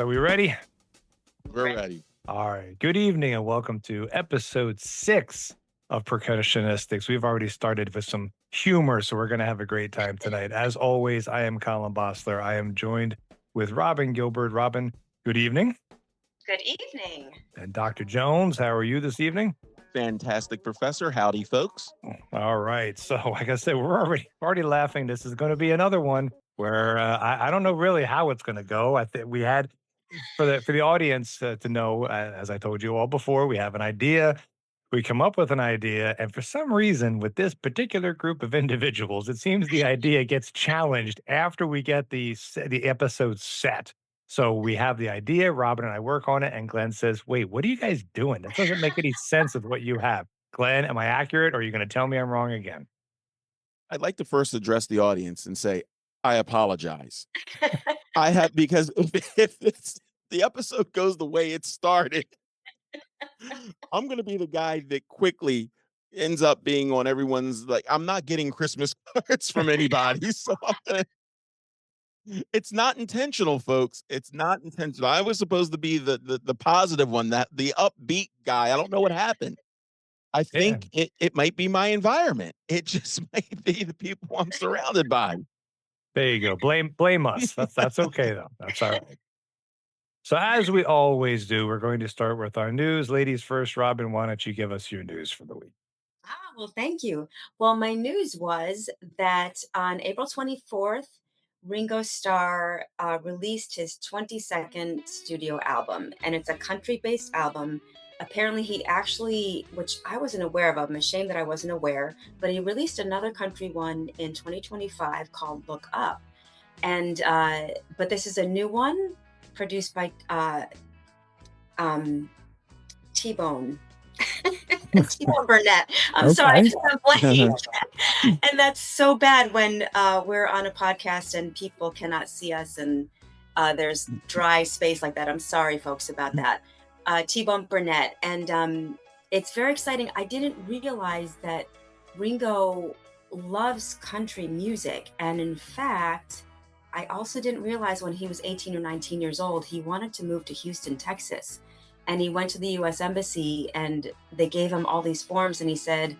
Are we ready? We're ready. All right. Good evening and welcome to episode 6 of Percussionistics. We've already started with some humor, so we're going to have a great time tonight. As always, I am Colin Bossler. I am joined with Robin Gilbert. Robin, good evening. Good evening. And Dr. Jones, how are you this evening? Fantastic, Professor. Howdy, folks. All right. So, like I said, we're already laughing. This is going to be another one where I don't know really how it's going to go. I think we had for the audience to know, as I told you all before, we have an idea. We come up with an idea, and for some reason, with this particular group of individuals, it seems the idea gets challenged after we get the episode set. So we have the idea, Robin and I work on it, and Glenn says, "Wait, what are you guys doing? That doesn't make any sense with what you have." Glenn, am I accurate, or are you going to tell me I'm wrong again? I'd like to first address the audience and say, I apologize. Because if the episode goes the way it started, I'm going to be the guy that quickly ends up being on everyone's, like, I'm not getting Christmas cards from anybody. So it's not intentional, folks. It's not intentional. I was supposed to be the positive one, that the upbeat guy. I don't know what happened. I think it might be my environment. It just might be the people I'm surrounded by. There you go. Blame us. That's okay though. That's all right. So as we always do, we're going to start with our news. Ladies first. Robin, why don't you give us your news for the week? Well, thank you. Well, my news was that on April 24th, Ringo Starr released his 22nd studio album, and it's a country-based album. Apparently, he actually, which I wasn't aware of, I'm ashamed that I wasn't aware, but he released another country one in 2025 called Look Up. And but this is a new one produced by T-Bone. T-Bone Burnett. I'm sorry, I'm blanking. And that's so bad when we're on a podcast and people cannot see us and there's dry space like that. I'm sorry, folks, about that. T-Bone Burnett. And it's very exciting. I didn't realize that Ringo loves country music. And in fact, I also didn't realize when he was 18 or 19 years old, he wanted to move to Houston, Texas. And he went to the US Embassy and they gave him all these forms. And he said,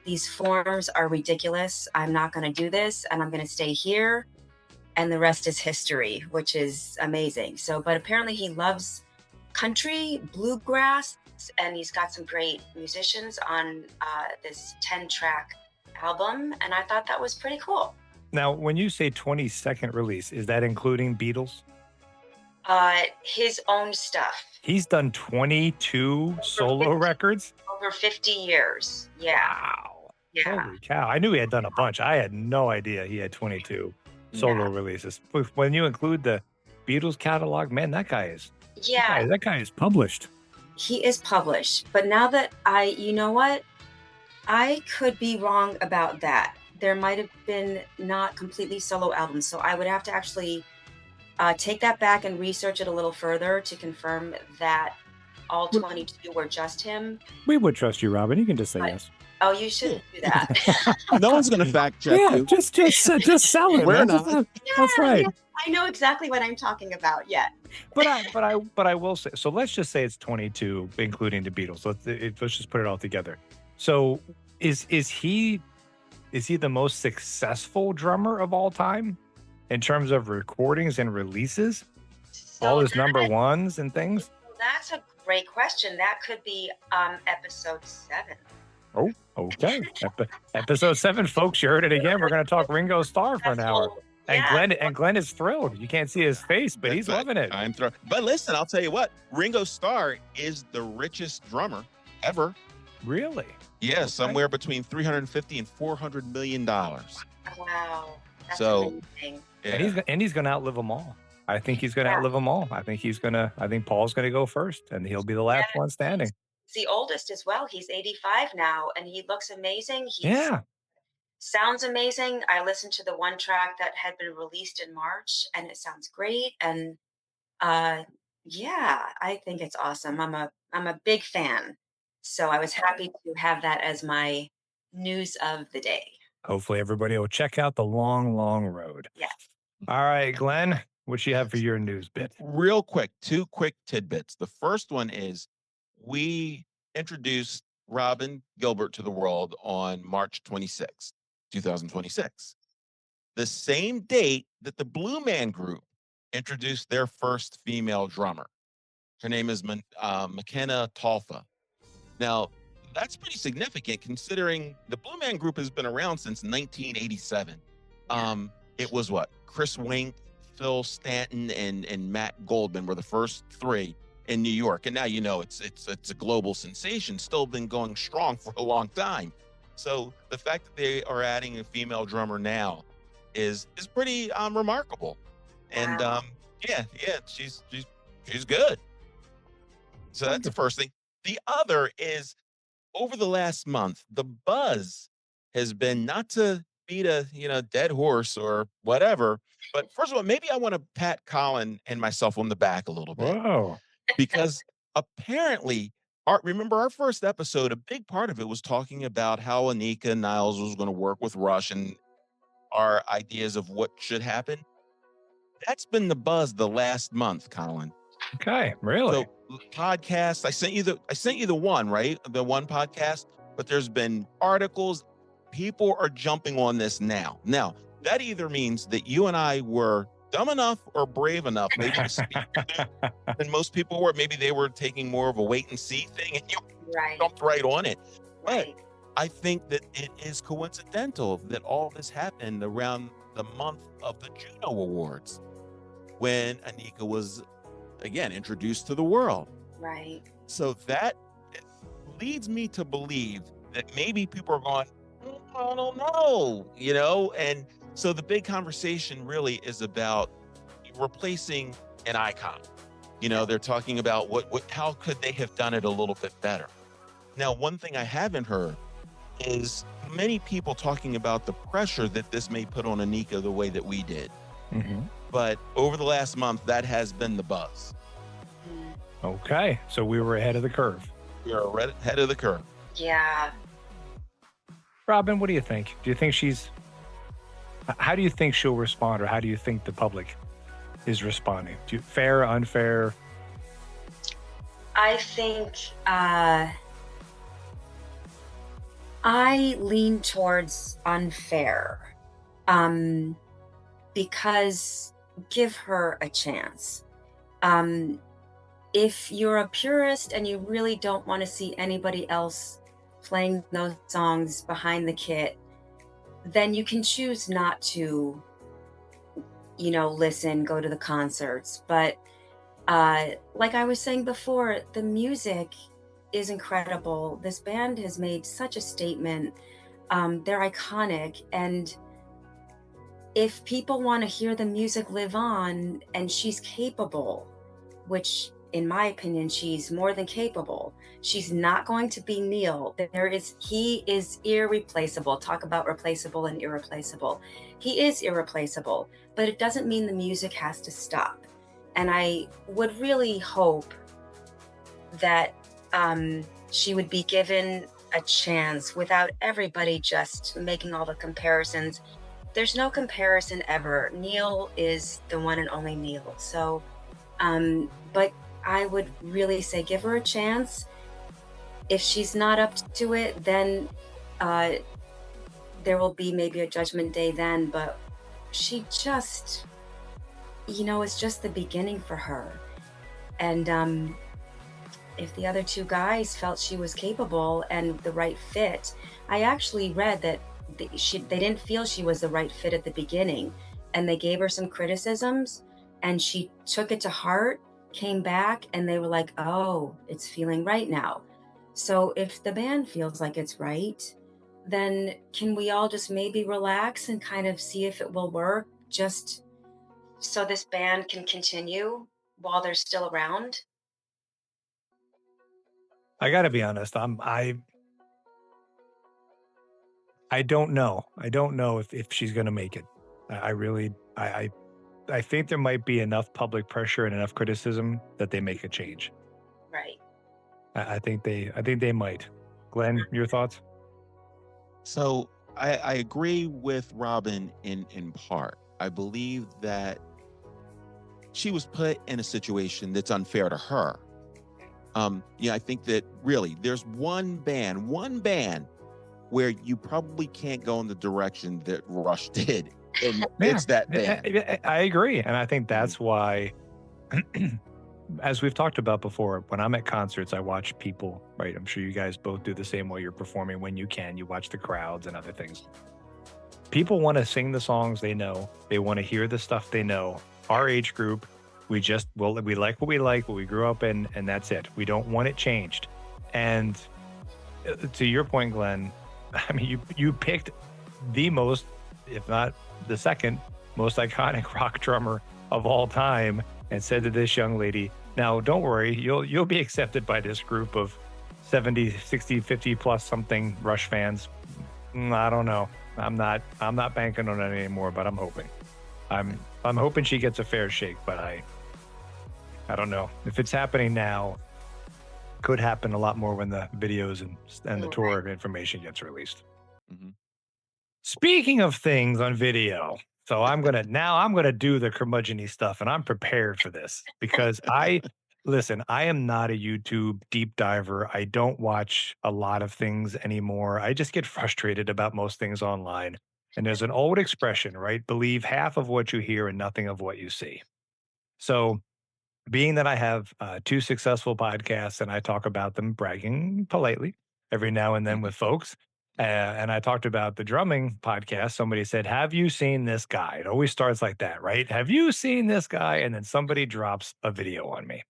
these forms are ridiculous. I'm not going to do this. And I'm going to stay here. And the rest is history, which is amazing. So, but apparently he loves country, bluegrass, and he's got some great musicians on this 10-track album. And I thought that was pretty cool. Now, when you say 22nd release, is that including Beatles? His own stuff. He's done 22 solo records? Over 50 years. Yeah. Wow. Yeah. Holy cow. I knew he had done a bunch. I had no idea he had 22 solo releases. When you include the Beatles catalog, man, that guy is published. He is published. But now that you know what? I could be wrong about that. There might have been not completely solo albums. So I would have to actually take that back and research it a little further to confirm that all 22 were just him. We would trust you, Robin. You can just say yes. Oh, you shouldn't do that. No one's going to fact check you. Just sell it. We're not. That's right. I know exactly what I'm talking about. Yeah. But I will say. So let's just say it's 22, including the Beatles. Let's just put it all together. So is he the most successful drummer of all time? In terms of recordings and releases, all his number ones and things? That's a great question. That could be episode 7. Oh, okay. Episode 7, folks. You heard it again. We're going to talk Ringo Starr for an hour. And Glenn is thrilled. You can't see his face, but he's loving it. I'm thrilled. But listen, I'll tell you what. Ringo Starr is the richest drummer ever. Really? Yeah, somewhere between $350 and $400 million. Wow. That's amazing. Yeah. And he's going to outlive them all. I think he's going to outlive them all. I think Paul's going to go first, and he'll be the last one standing. He's the oldest as well. He's 85 now, and he looks amazing. Sounds amazing. I listened to the one track that had been released in March, and it sounds great. And I think it's awesome. I'm a big fan. So I was happy to have that as my news of the day. Hopefully everybody will check out The Long, Long Road. Yeah. All right, Glenn, What you have for your news bit? Real quick, 2 quick tidbits. The first one is we introduced Robin Gilbert to the world on March 26th, 2026. The same date that the Blue Man Group introduced their first female drummer. Her name is McKenna Talfa. Now, that's pretty significant considering the Blue Man Group has been around since 1987. It was what? Chris Wink, Phil Stanton, and Matt Goldman were the first 3 in New York. And now it's a global sensation, still been going strong for a long time. So the fact that they are adding a female drummer now is pretty remarkable. And yeah, she's good. So that's the first thing. The other is over the last month, the buzz has been, not to beat a dead horse or whatever, but first of all, maybe I want to pat Colin and myself on the back a little bit. Whoa. Because apparently, remember our first episode, a big part of it was talking about how Anika Niles was going to work with Rush and our ideas of what should happen. That's been the buzz the last month, Colin. Okay, really? So podcast, I sent you the one, right? The one podcast, but there's been articles. People are jumping on this now. Now, that either means that you and I were dumb enough or brave enough, maybe to speak than most people were. Maybe they were taking more of a wait and see thing, and you jumped right on it. But I think that it is coincidental that all this happened around the month of the Juno Awards, when Anika was again introduced to the world. Right. So that leads me to believe that maybe people are going, I don't know, and so the big conversation really is about replacing an icon. They're talking about how could they have done it a little bit better. Now, one thing I haven't heard is many people talking about the pressure that this may put on Anika the way that we did. Mm-hmm. But over the last month, that has been the buzz. Okay, so we were ahead of the curve. We are ahead of the curve. Yeah. Robin, what do you think? Do you think how do you think she'll respond, or how do you think the public is responding? Fair, unfair? I think I lean towards unfair, because give her a chance. If you're a purist and you really don't want to see anybody else playing those songs behind the kit, then you can choose not to, listen, go to the concerts. But like I was saying before, the music is incredible. This band has made such a statement. They're iconic. And if people want to hear the music live on, and she's capable, which in my opinion, she's more than capable. She's not going to be Neil. He is irreplaceable. Talk about replaceable and irreplaceable. He is irreplaceable, but it doesn't mean the music has to stop. And I would really hope that she would be given a chance without everybody just making all the comparisons. There's no comparison ever. Neil is the one and only Neil. So, but I would really say give her a chance. If she's not up to it, then there will be maybe a judgment day then, but she just, it's just the beginning for her. And if the other 2 guys felt she was capable and the right fit, I actually read that they didn't feel she was the right fit at the beginning, and they gave her some criticisms, and she took it to heart, came back, and they were like, oh, it's feeling right now. So if the band feels like it's right, then can we all just maybe relax and kind of see if it will work, just so this band can continue while they're still around? I got to be honest. I don't know. I don't know if she's going to make it. I think there might be enough public pressure and enough criticism that they make a change. Right. I think they might. Glenn, your thoughts? So I agree with Robin in part. I believe that she was put in a situation that's unfair to her. I think that really there's one band where you probably can't go in the direction that Rush did. And it's that band. I agree. And I think that's why, as we've talked about before, when I'm at concerts, I watch people, right? I'm sure you guys both do the same while you're performing when you can. You watch the crowds and other things. People want to sing the songs they know. They want to hear the stuff they know. Our age group, we like what we like, what we grew up in, and that's it. We don't want it changed. And to your point, Glenn, I mean, you picked the most, if not the second most iconic rock drummer of all time and said to this young lady, now don't worry, you'll be accepted by this group of 70, 60, 50 plus something Rush fans. I don't know. I'm not banking on it anymore, but I'm hoping. I'm hoping she gets a fair shake, but I don't know. If it's happening now, could happen a lot more when the videos and the tour information gets released. Mm-hmm. Speaking of things on video, so I'm gonna do the curmudgeon-y stuff, and I'm prepared for this because I am not a YouTube deep diver. I don't watch a lot of things anymore. I just get frustrated about most things online. And there's an old expression, right? Believe half of what you hear and nothing of what you see. So being that I have 2 successful podcasts and I talk about them bragging politely every now and then with folks, and I talked about the drumming podcast, somebody said, have you seen this guy? It always starts like that, right? Have you seen this guy? And then somebody drops a video on me.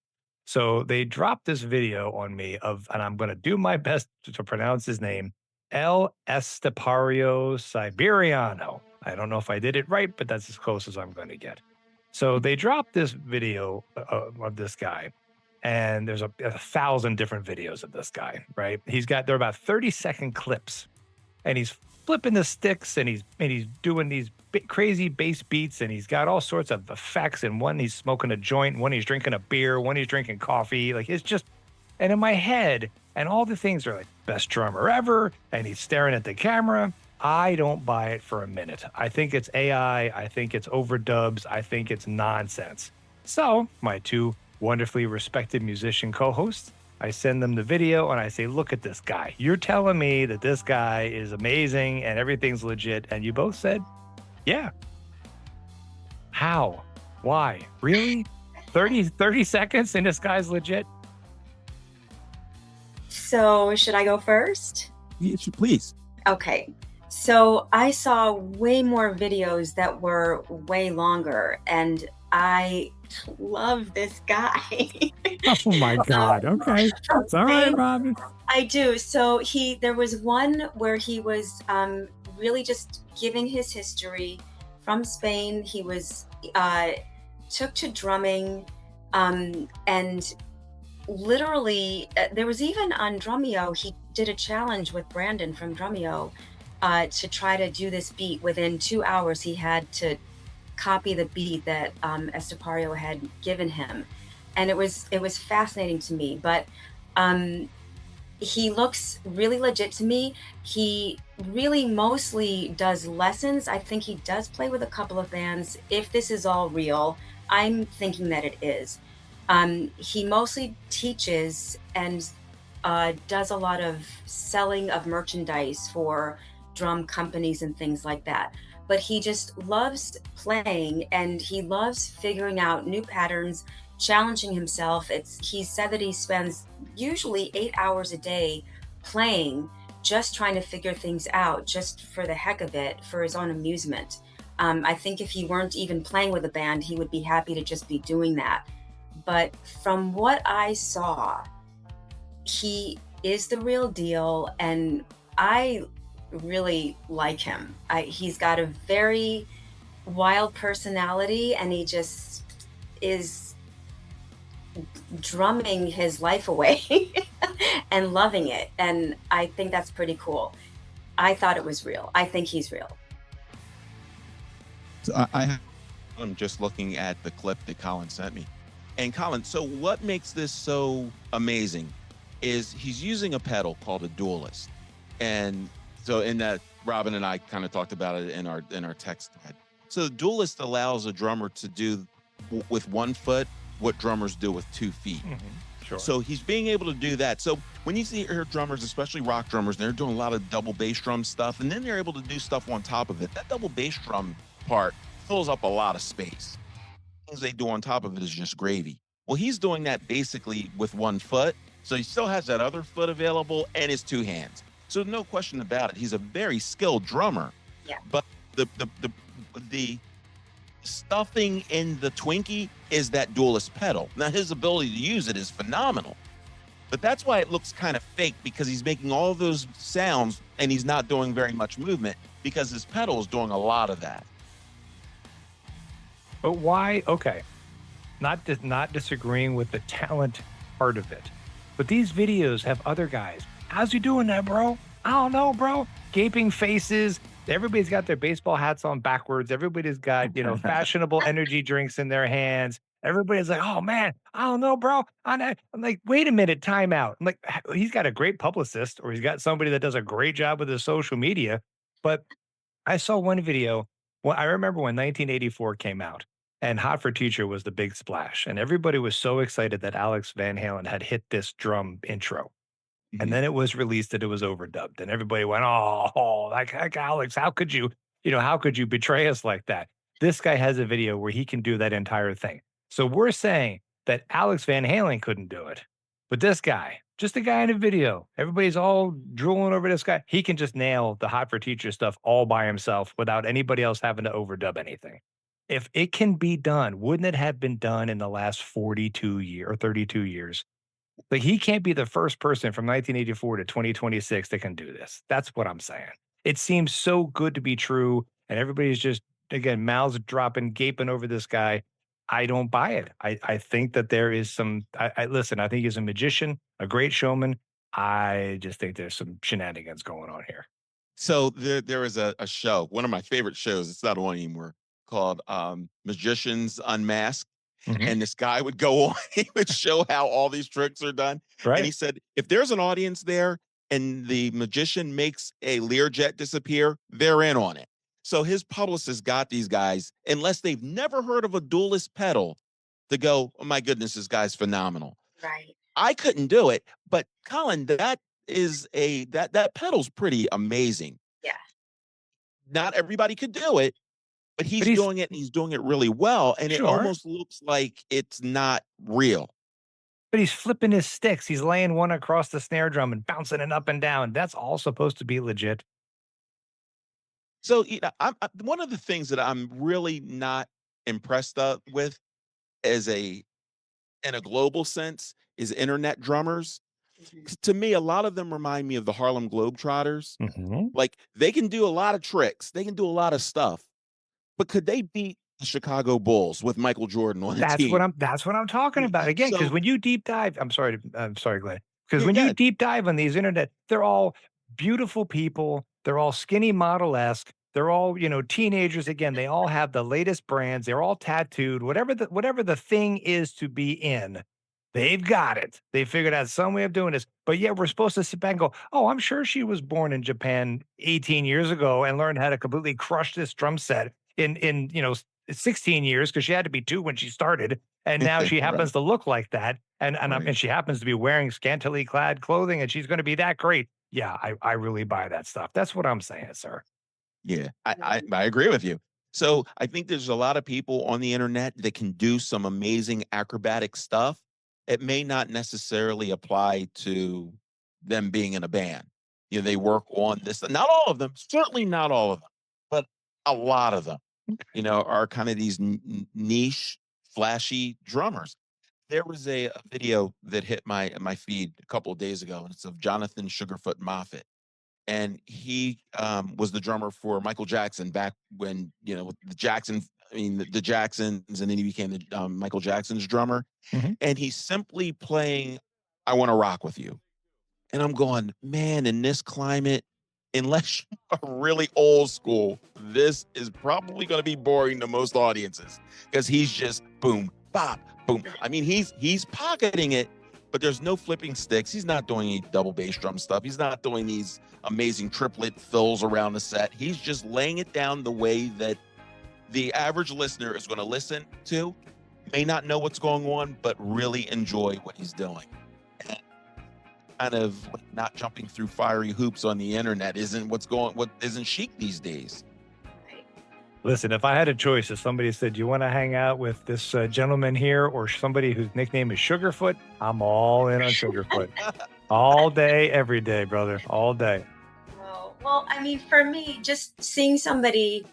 So they dropped this video on me and I'm going to do my best to pronounce his name, El Estepario Siberiano. I don't know if I did it right, but that's as close as I'm going to get. So they dropped this video of this guy, and there's a 1,000 different videos of this guy, right? They're about 30-second clips, and he's flipping the sticks, and he's doing these crazy bass beats, and he's got all sorts of effects. And one he's smoking a joint, one he's drinking a beer, one he's drinking coffee. Like it's just, and in my head, and all the things are like best drummer ever, and he's staring at the camera. I don't buy it for a minute. I think it's AI. I think it's overdubs. I think it's nonsense. So my 2 wonderfully respected musician co-hosts, I send them the video and I say, look at this guy. You're telling me that this guy is amazing and everything's legit. And you both said, yeah. How? Why? Really? 30 seconds and this guy's legit? So should I go first? Yes, please. Okay. So I saw way more videos that were way longer, and I love this guy. Oh my God. Okay. It's all right, Robin. I do. So there was one where he was really just giving his history from Spain. He was took to drumming, and literally there was even on Drumeo, he did a challenge with Brandon from Drumeo to try to do this beat. Within 2 hours, he had to copy the beat that Estepario had given him, and it was fascinating to me. But he looks really legit to me. He really mostly does lessons. I think he does play with a couple of bands. If this is all real, I'm thinking that it is. He mostly teaches and does a lot of selling of merchandise for drum companies and things like that. But he just loves playing, and he loves figuring out new patterns, challenging himself. He said that he spends usually 8 hours a day playing, just trying to figure things out, just for the heck of it, for his own amusement. I think if he weren't even playing with a band, he would be happy to just be doing that. But from what I saw, he is the real deal, and I really like him. He's got a very wild personality, and he just is drumming his life away and loving it. And I think that's pretty cool. I thought it was real. I think he's real. So I'm just looking at the clip that Colin sent me. And Colin, so what makes this so amazing is he's using a pedal called a dualist. And so in that, Robin and I kind of talked about it in our text thread. So the dualist allows a drummer to do with 1 foot what drummers do with 2 feet. Sure. So he's being able to do that. So when you hear drummers, especially rock drummers, they're doing a lot of double bass drum stuff, and then they're able to do stuff on top of it. That double bass drum part fills up a lot of space. Things they do on top of it is just gravy. Well, he's doing that basically with 1 foot. So he still has that other foot available and his 2 hands. So no question about it. He's a very skilled drummer. Yeah. But the stuffing in the Twinkie is that duelist pedal. Now his ability to use it is phenomenal, but that's why it looks kind of fake, because he's making all of those sounds and he's not doing very much movement because his pedal is doing a lot of that. But why? Okay, not disagreeing with the talent part of it, but these videos have other guys. How's he doing that, bro? I don't know, bro. Gaping faces. Everybody's got their baseball hats on backwards. Everybody's got, fashionable energy drinks in their hands. Everybody's like, oh man, I don't know, bro. I'm like, wait a minute, time out. I'm like, he's got a great publicist, or he's got somebody that does a great job with his social media. But I saw one video. Well, I remember when 1984 came out and Hot for Teacher was the big splash. And everybody was so excited that Alex Van Halen had hit this drum intro. And then it was released that it was overdubbed, and everybody went, "Oh, like Alex, how could you betray us like that?" This guy has a video where he can do that entire thing. So we're saying that Alex Van Halen couldn't do it, but this guy, just the guy in a video, everybody's all drooling over this guy. He can just nail the Hot for Teacher stuff all by himself without anybody else having to overdub anything. If it can be done, wouldn't it have been done in the last 42 years or 32 years? Like, he can't be the first person from 1984 to 2026 that can do this. That's what I'm saying. It seems so good to be true, and everybody's just, again, mouths dropping, gaping over this guy. I don't buy it. I think that there is some. Listen. I think he's a magician, a great showman. I just think there's some shenanigans going on here. So there is a show, one of my favorite shows. It's not on anymore, called Magicians Unmasked. And this guy would go on, he would show how all these tricks are done. Right. And he said, if there's an audience there and the magician makes a Learjet disappear, they're in on it. So his publicist got these guys, unless they've never heard of a duelist pedal, to go, oh my goodness, this guy's phenomenal. Right. I couldn't do it, but Colin, that pedal's pretty amazing. Yeah. Not everybody could do it, but he's doing it, and he's doing it really well, and it almost looks like it's not real. But he's flipping his sticks. He's laying one across the snare drum and bouncing it up and down. That's all supposed to be legit. So one of the things that I'm really not impressed with, in a global sense, is internet drummers. To me, a lot of them remind me of the Harlem Globetrotters. Like, they can do a lot of tricks, they can do a lot of stuff. But could they beat the Chicago Bulls with Michael Jordan on the team? That's what I'm talking about. Again, because when you deep dive, I'm sorry, Glenn. Because when you deep dive on these internet, they're all beautiful people. They're all skinny model-esque. They're all, teenagers. Again, they all have the latest brands. They're all tattooed. Whatever the thing is to be in, they've got it. They figured out some way of doing this. But yet we're supposed to sit back and go, oh, I'm sure she was born in Japan 18 years ago and learned how to completely crush this drum set in 16 years, because she had to be 2 when she started, and now she happens to look like that, and she happens to be wearing scantily clad clothing, and she's going to be that great. Yeah, I really buy that stuff. That's what I'm saying, sir. Yeah, I agree with you. So I think there's a lot of people on the internet that can do some amazing acrobatic stuff. It may not necessarily apply to them being in a band. They work on this. Not all of them, certainly not all of them, but a lot of them, are kind of these niche, flashy drummers. There was a video that hit my feed a couple of days ago, and it's of Jonathan Sugarfoot Moffett. And he was the drummer for Michael Jackson back when, the Jacksons, and then he became the Michael Jackson's drummer. And he's simply playing I Want to Rock With You. And I'm going, man, in this climate, unless you are really old school, this is probably going to be boring to most audiences, because he's just boom, bop, boom. I mean, he's pocketing it, but there's no flipping sticks. He's not doing any double bass drum stuff. He's not doing these amazing triplet fills around the set. He's just laying it down the way that the average listener is going to listen to. may not know what's going on, but really enjoy what he's doing. And kind of like not jumping through fiery hoops on the internet what isn't chic these days. Right. Listen, if I had a choice, if somebody said, "You want to hang out with this gentleman here or somebody whose nickname is Sugarfoot?" I'm all in on Sugarfoot. All day, every day, brother. All day. Well, I mean, for me, just seeing somebody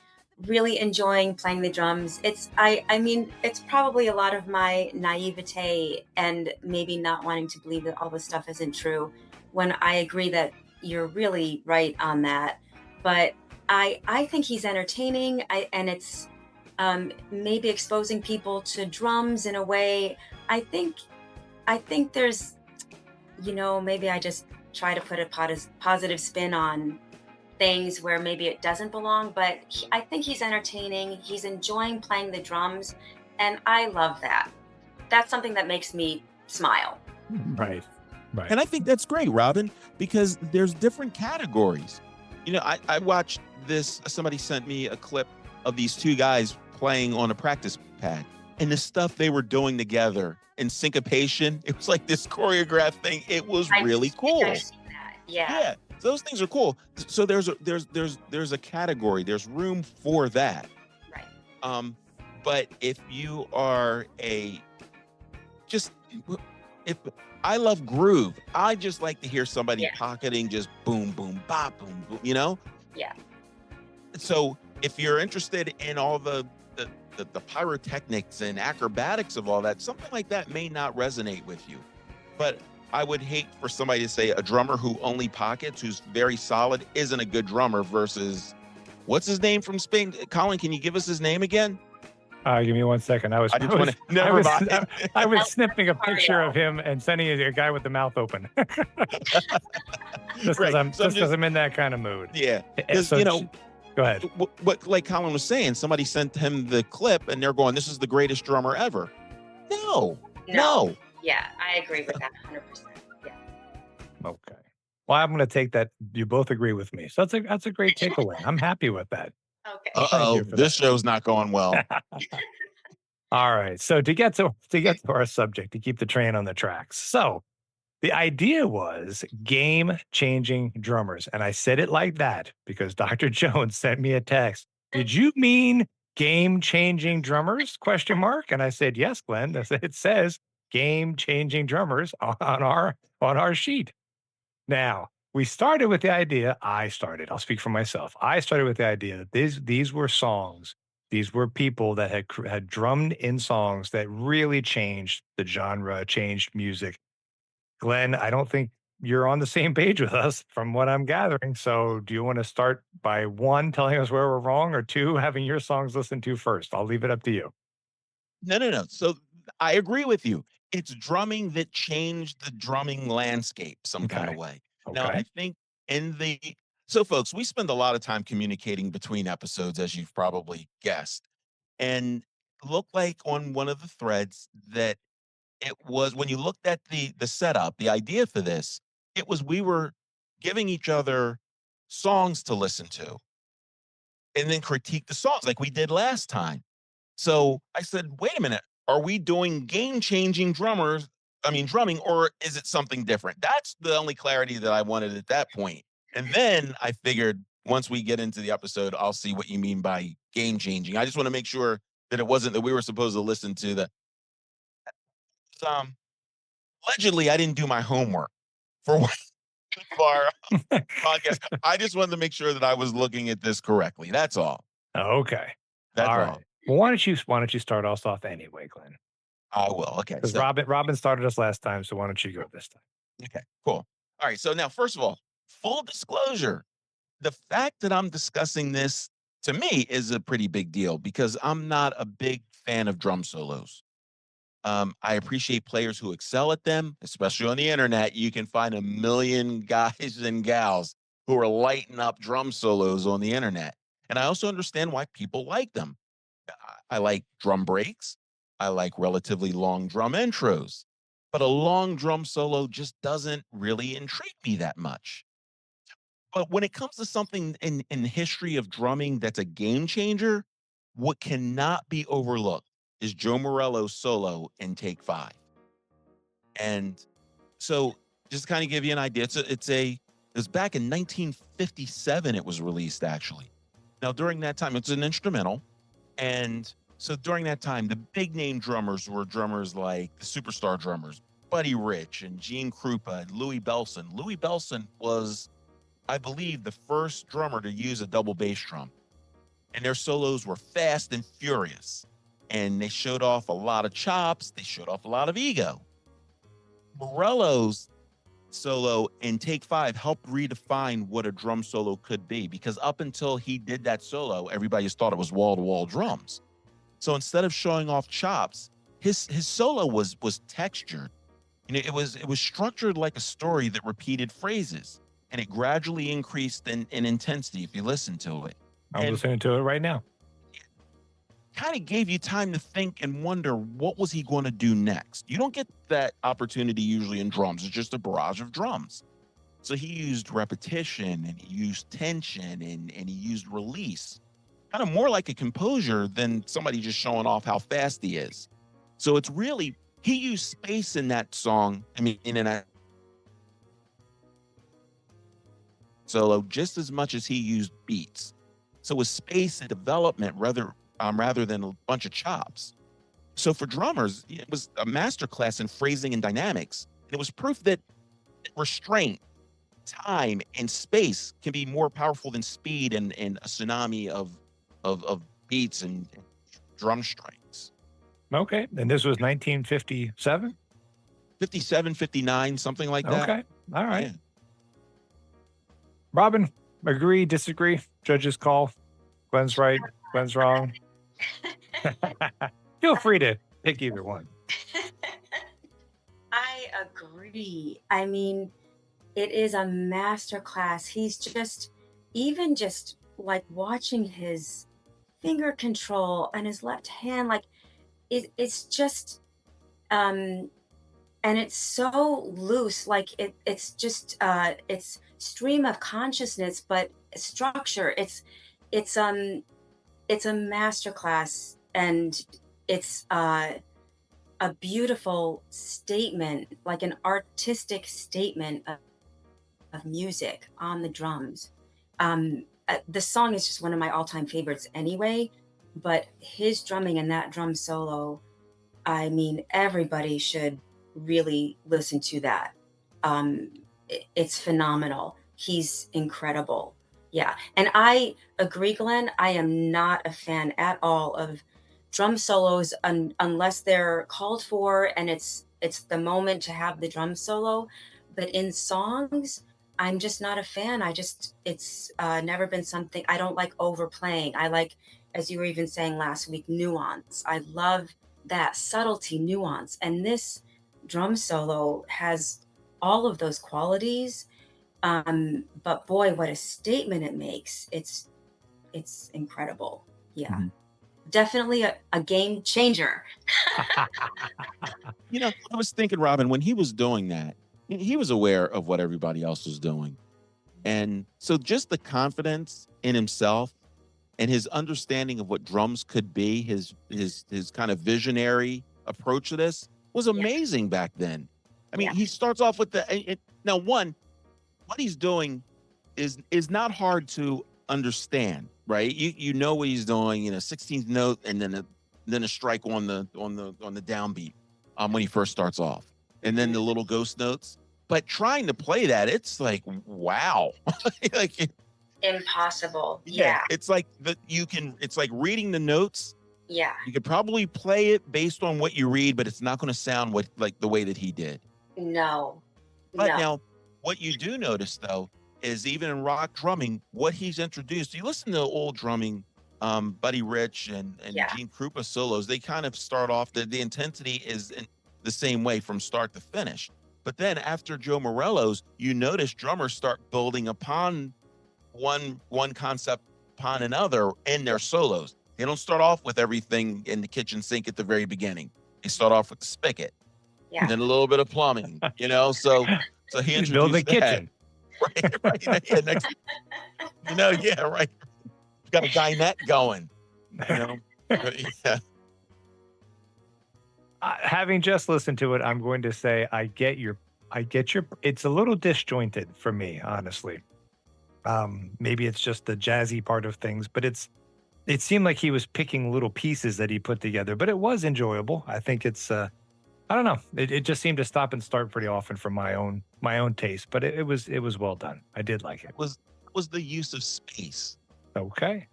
really enjoying playing the drums, I mean, it's probably a lot of my naivete and maybe not wanting to believe that all this stuff isn't true when I agree that you're really right on that. But I think he's entertaining, and it's maybe exposing people to drums in a way. I think I think there's, maybe I just try to put a positive spin on things where maybe it doesn't belong, but I think he's entertaining. He's enjoying playing the drums, and I love that. That's something that makes me smile. Right. Right. And I think that's great, Robin, because there's different categories. I watched this. Somebody sent me a clip of these two guys playing on a practice pad, and the stuff they were doing together in syncopation. It was like this choreographed thing. It was really cool. I've seen that. Yeah. Yeah, so those things are cool. So there's a category. There's room for that. Right. But if you are just if I love groove, I just like to hear somebody Yeah. pocketing just boom, boom, bop, boom, boom. Yeah. So if you're interested in all the pyrotechnics and acrobatics of all that, something like that may not resonate with you. But I would hate for somebody to say a drummer who only pockets, who's very solid, isn't a good drummer versus what's his name from Spain? Colin, can you give us his name again? Give me 1 second. I was snipping a picture of him and sending it to a guy with the mouth open. Just because I'm in that kind of mood. Yeah. Go ahead. What like Colin was saying, somebody sent him the clip and they're going, "This is the greatest drummer ever." No. Yeah, I agree with that 100%. Yeah. Okay. Well, I'm going to take that. You both agree with me. So that's a great takeaway. I'm happy with that. Okay. Uh-oh, you for this that. show's not going well. All right. So to get to our subject, to keep the train on the tracks. So the idea was game-changing drummers. And I said it like that because Dr. Jones sent me a text. "Did you mean game-changing drummers? Question mark. And I said, "Yes, Glenn." It says game-changing drummers on our sheet. Now, we started with the idea, I'll speak for myself. I started with the idea that these were songs, these were people that had drummed in songs that really changed the genre, changed music. Glenn, I don't think you're on the same page with us from what I'm gathering. So do you want to start by one, telling us where we're wrong, or two, having your songs listened to first? I'll leave it up to you. No. So I agree with you. It's drumming that changed the drumming landscape some kind of Okay. way. Now, Okay. I think in the so folks, we spend a lot of time communicating between episodes, as you've probably guessed. And looked like on one of the threads that it was when you looked at the setup, the idea for this, it was we were giving each other songs to listen to and then critique the songs like we did last time. So I said, wait a minute, are we doing game-changing drumming, or is it something different? That's the only clarity that I wanted at that point. And then I figured once we get into the episode, I'll see what you mean by game-changing. I just want to make sure that it wasn't that we were supposed to listen to the um allegedly I didn't do my homework for one of our podcast. I just wanted to make sure that I was looking at this correctly. That's all. Okay. That's All all. right. Well, why don't you start us off anyway, Glenn? I will. Okay. Because So Robin started us last time, so why don't you go this time? okay, cool. All right. So now, first of all, full disclosure, the fact that I'm discussing this to me is a pretty big deal because I'm not a big fan of drum solos. I appreciate players who excel at them, especially on the internet. You can find a million guys and gals who are lighting up drum solos on the internet. And I also understand why people like them. I like drum breaks. I like relatively long drum intros. But a long drum solo just doesn't really intrigue me that much. But when it comes to something in the history of drumming that's a game changer, what cannot be overlooked is Joe Morello's solo in Take 5. And so just to kind of give you an idea, it was back in 1957 it was released, actually. Now, during that time, it's an instrumental. And so during that time, the big name drummers were drummers like the superstar drummers, Buddy Rich and Gene Krupa and Louis Bellson. Louis Bellson was, I believe, the first drummer to use a double bass drum. And their solos were fast and furious. And they showed off a lot of chops. They showed off a lot of ego. Morello's solo in Take 5 helped redefine what a drum solo could be, because up until he did that solo, everybody just thought it was wall-to-wall drums. So instead of showing off chops, his solo was textured. It was structured like a story that repeated phrases, and it gradually increased in intensity if you listen to it. I'm listening to it right now. Kind of gave you time to think and wonder, what was he going to do next? You don't get that opportunity usually in drums. It's just a barrage of drums. So he used repetition, and he used tension, and he used release, kind of more like a composer than somebody just showing off how fast he is. So it's really, he used space in that song. I mean, in that solo just as much as he used beats. So with space and development rather than a bunch of chops. So for drummers, it was a masterclass in phrasing and dynamics. And it was proof that restraint, time, and space can be more powerful than speed and a tsunami of beats and drum strings. Okay. And this was 1957? 57, 59, something like that. Okay. All right. Yeah. Robin, agree, disagree? Judge's call. Glenn's right, Glenn's wrong. Feel free to pick either one. I agree. I mean, it is a masterclass. He's just, even just like watching his finger control and his left hand, like it's just, and it's so loose, like it's just, it's stream of consciousness, but structure. It's a masterclass, and it's a beautiful statement, like an artistic statement of music on the drums. The song is just one of my all-time favorites anyway, but his drumming and that drum solo, I mean, everybody should really listen to that. It's phenomenal. He's incredible. Yeah. And I agree, Glenn. I am not a fan at all of drum solos unless they're called for and it's the moment to have the drum solo. But in songs, I'm just not a fan. It's never been something. I don't like overplaying. I like, as you were even saying last week, nuance. I love that subtlety, nuance. And this drum solo has all of those qualities. But boy, what a statement it makes. It's incredible. Yeah. Mm-hmm. Definitely a game changer. I was thinking, Robin, when he was doing that, he was aware of what everybody else was doing. And so just the confidence in himself and his understanding of what drums could be, his kind of visionary approach to this was amazing back then. I mean, he starts off with now one, what he's doing is not hard to understand, right? You know what he's doing, 16th note and then a strike on the downbeat when he first starts off. And then the little ghost notes. But trying to play that, it's like, wow. Like impossible. Yeah. It's like it's like reading the notes. Yeah. You could probably play it based on what you read, but it's not going to sound like the way that he did. No. But now what you do notice though is even in rock drumming, what he's introduced, you listen to old drumming, Buddy Rich and Gene Krupa solos, they kind of start off, the intensity is in the same way from start to finish. But then after Joe Morello's, you notice drummers start building upon one concept upon another in their solos. They don't start off with everything in the kitchen sink at the very beginning. They start off with the spigot, and then a little bit of plumbing, So he introduced build the that. kitchen. Right. Yeah, right. You got a dinette going, Yeah. Having just listened to it, I'm going to say I get your. It's a little disjointed for me, honestly. Maybe it's just the jazzy part of things, but it seemed like he was picking little pieces that he put together, but it was enjoyable. I think it's I don't know. It just seemed to stop and start pretty often for my own taste, but it was well done. I did like it. Was the use of space, Okay.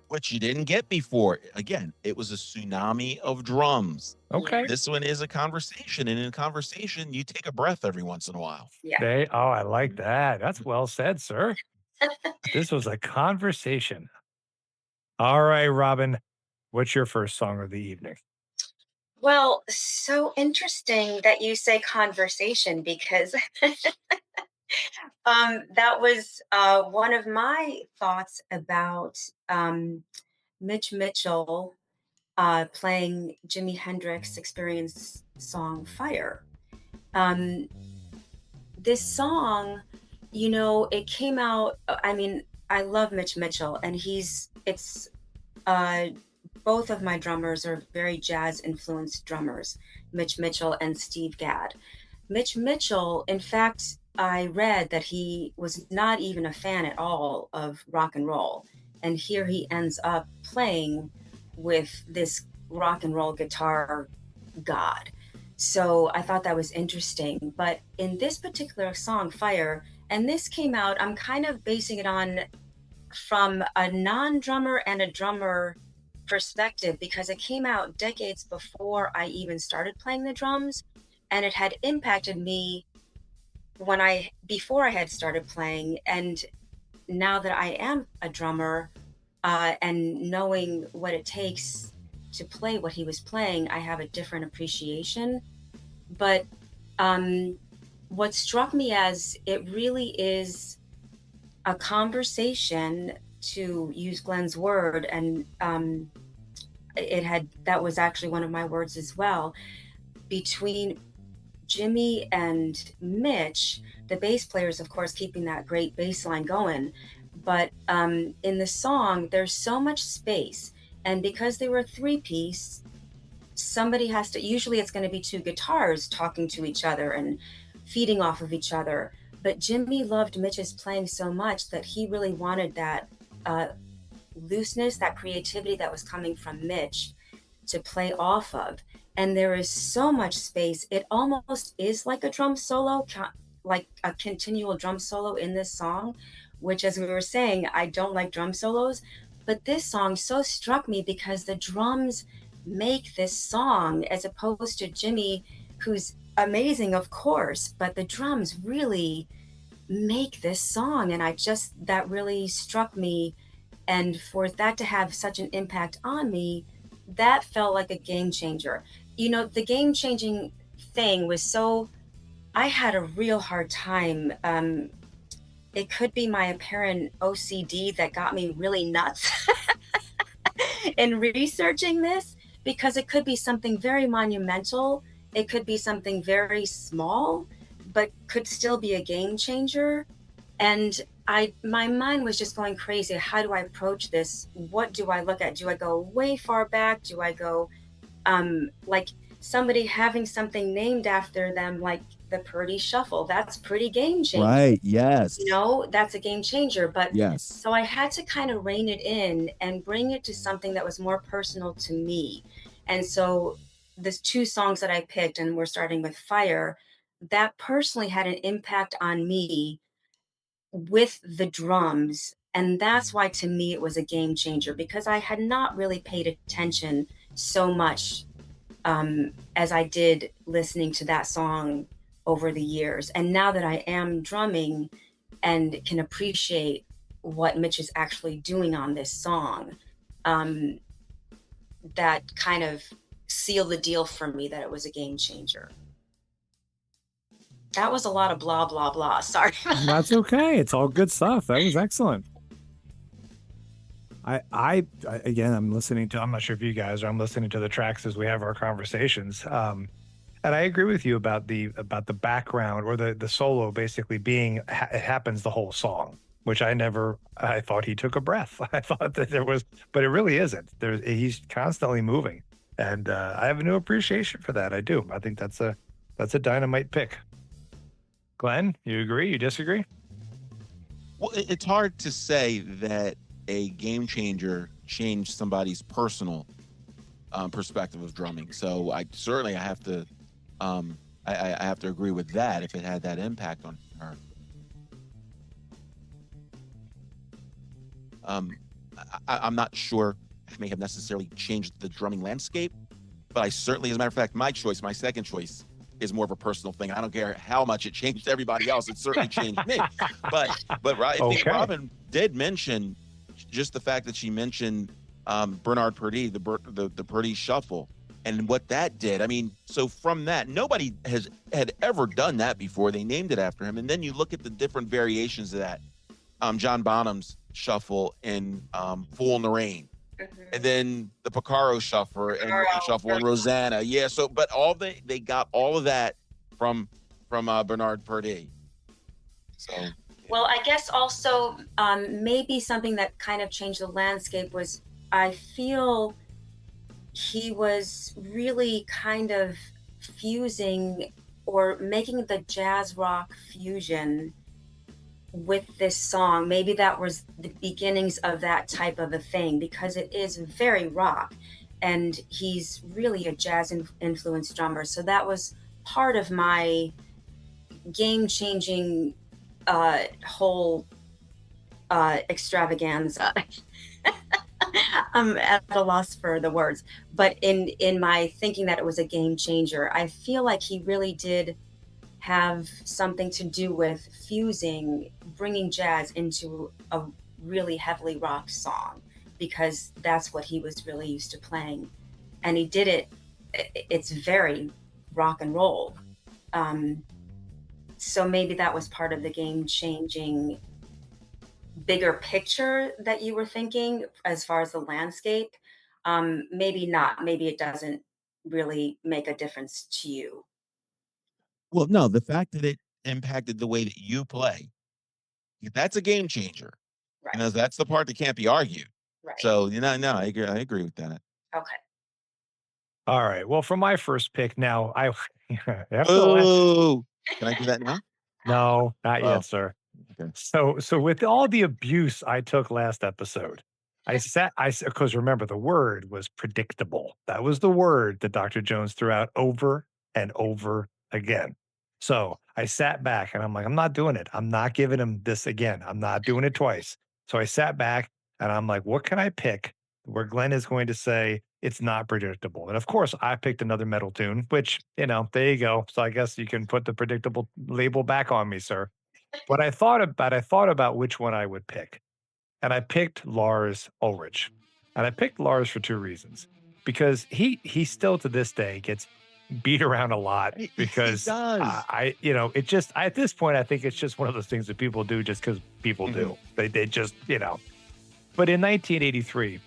which you didn't get before. Again, it was a tsunami of drums. Okay. This one is a conversation, and in a conversation, you take a breath every once in a while. Yeah. I like that. That's well said, sir. This was a conversation. All right, Robin, what's your first song of the evening? Well, so interesting that you say conversation because that was one of my thoughts about Mitch Mitchell playing Jimi Hendrix Experience song Fire. Um, this song, it came out. I mean, I love Mitch Mitchell, and it's uh, both of my drummers are very jazz influenced drummers, Mitch Mitchell and Steve Gadd. Mitch Mitchell, in fact, I read that he was not even a fan at all of rock and roll. And here he ends up playing with this rock and roll guitar god. So I thought that was interesting. But in this particular song, Fire, and this came out, I'm kind of basing it on from a non drummer and a drummer perspective because it came out decades before I even started playing the drums, and it had impacted me before I had started playing. And now that I am a drummer, and knowing what it takes to play what he was playing, I have a different appreciation. But what struck me as it really is a conversation, to use Glenn's word, and that was actually one of my words as well, between Jimi and Mitch, the bass players, of course, keeping that great bass line going. But in the song, there's so much space. And because they were a three-piece, somebody has to, usually it's going to be two guitars talking to each other and feeding off of each other. But Jimi loved Mitch's playing so much that he really wanted that looseness, that creativity that was coming from Mitch to play off of. And there is so much space. It almost is like a drum solo, like a continual drum solo in this song, which, as we were saying, I don't like drum solos. But this song so struck me because the drums make this song, as opposed to Jimi, who's amazing, of course, but the drums really make this song. And that really struck me. And for that to have such an impact on me, that felt like a game changer. The game changing thing was I had a real hard time. It could be my apparent OCD that got me really nuts in researching this, because it could be something very monumental. It could be something very small, but could still be a game changer. And my mind was just going crazy. How do I approach this? What do I look at? Do I go way far back? Do I go like somebody having something named after them, like the Purdy Shuffle? That's pretty game changer. Right. Yes. That's a game changer. But yes. So I had to kind of rein it in and bring it to something that was more personal to me. And so the two songs that I picked, and we're starting with Fire, that personally had an impact on me with the drums. And that's why, to me, it was a game changer, because I had not really paid attention so much as I did listening to that song over the years. And now that I am drumming and can appreciate what Mitch is actually doing on this song, that kind of sealed the deal for me that it was a game changer. That was a lot of blah, blah, blah. Sorry. That's okay. It's all good stuff. That was excellent. I again, I'm not sure if you guys are, I'm listening to the tracks as we have our conversations. And I agree with you about the background, or the solo basically being, it happens the whole song, which I thought he took a breath. I thought that but it really isn't. He's constantly moving. And I have a new appreciation for that. I do. I think that's a dynamite pick. Glenn, you agree? You disagree? Well, it's hard to say that a game changer changed somebody's personal perspective of drumming. So I have to I have to agree with that if it had that impact on her. I'm not sure it may have necessarily changed the drumming landscape, but I certainly, as a matter of fact, my second choice is more of a personal thing. I don't care how much it changed everybody else. It certainly changed me. But I think Robin did mention just the fact that she mentioned Bernard Purdie, the Purdie Shuffle, and what that did. I mean, so from that, nobody had ever done that before. They named it after him. And then you look at the different variations of that. John Bonham's Shuffle in Fool in the Rain. And then the Porcaro Shuffle and Rosanna. Yeah, so but they got all of that from Bernard Purdie. So well, I guess also maybe something that kind of changed the landscape was I feel he was really kind of fusing or making the jazz rock fusion with this song. Maybe that was the beginnings of that type of a thing, because it is very rock and he's really a jazz influenced drummer. So that was part of my game changing whole extravaganza. I'm at a loss for the words, but in my thinking that it was a game changer, I feel like he really did have something to do with bringing jazz into a really heavily rock song, because that's what he was really used to playing. And he did it, it's very rock and roll. So maybe that was part of the game changing bigger picture that you were thinking as far as the landscape. Maybe not, maybe it doesn't really make a difference to you. well, no, the fact that it impacted the way that you play, that's a game changer. Right. You know, that's the part that can't be argued. Right. So, no, I agree with that. Okay. All right. Well, for my first pick now, Oh, can I do that now? No, not yet, sir. Okay. So with all the abuse I took last episode, because remember, the word was predictable. That was the word that Dr. Jones threw out over and over again. So I sat back and I'm like, I'm not doing it. I'm not giving him this again. I'm not doing it twice. So I sat back and I'm like, what can I pick where Glenn is going to say it's not predictable? And of course, I picked another metal tune, which, there you go. So I guess you can put the predictable label back on me, sir. But I thought about which one I would pick. And I picked Lars Ulrich. And I picked Lars for two reasons. Because he still to this day gets beat around a lot, because he does. it just at this point, I think it's just one of those things that people do just because people do. They just, But in 1983,